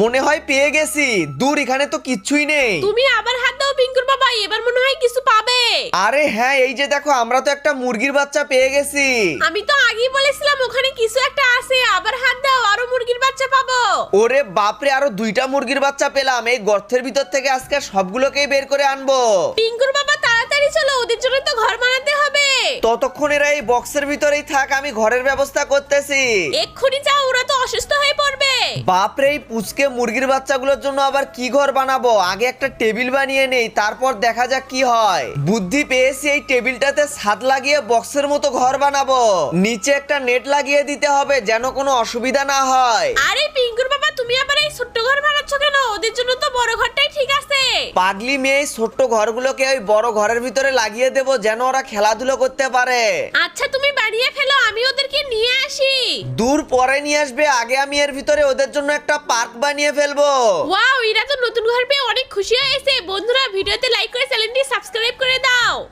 মনে হয় পেয়ে গেছি। দূর, এখানে তো কিচ্ছুই নেই। তুমি আবার হাত দাও পিঙ্কুর বাবা, এবার মনে হয় কিছু পাবে। আরে হ্যাঁ, এই যে দেখো, আমরা তো একটা মুরগির বাচ্চা পেয়ে গেছি। আমি তো আগেই বলেছিলাম ওখানে কিছু একটা আছে, আবার হাত দাও আরো মুরগির বাচ্চা পাবো। ওরে বাপরে, আরো 2টা মুরগির বাচ্চা পেলাম। এই গর্তের ভিতর থেকে আজকে সবগুলোকেই বের করে আনবো। পিঙ্কুর বাবা তাড়াতাড়ি চলো, ওদের জন্য তো ঘর বানাতে হবে। ততক্ষণ এরা এই বক্সের ভিতরেই থাক, আমি ঘরের ব্যবস্থা করতেছি। এক্ষুনি যাও, ওরা তো অসুস্থ হয়ে পড়বে। বাপরে, এই পুচকে মুরগির বাচ্চাগুলোর জন্য আবার কি ঘর বানাবো? আগে একটা টেবিল বানিয়ে নেই, তারপর দেখা যাক কি হয়। বুদ্ধি পেয়েছি, এই টেবিলটাতে ছাদ লাগিয়ে বক্সের মতো ঘর বানাবো। নিচে একটা নেট লাগিয়ে দিতে হবে যেন কোনো অসুবিধা না হয়। আরে পিঙ্কুর বাবা, তুমি আবার এই ছোট্ট ঘর বানাচ্ছ কেন? ওদের জন্য তো বড় ঘরটাই ঠিক আছে। পাগলি মেয়ে, এই ছোট্ট ঘরগুলোকে ওই বড় ঘরের ভিতরে লাগিয়ে দেবো যেন ওরা খেলাধুলো করতে পারে। আচ্ছা তুমি বানিয়ে ফেলো, আমি ওদেরকে নিয়ে আসি। দূর, পরে নিয়ে আসবে, আগে আমি এর ভিতরে ওদের জন্য একটা পার্ক বানিয়ে ফেলবো। ওয়াও, এরা তো নতুন ঘর পেয়ে অনেক খুশি হয়েছে। বন্ধুরা, ভিডিওতে লাইক করে চ্যানেলটি সাবস্ক্রাইব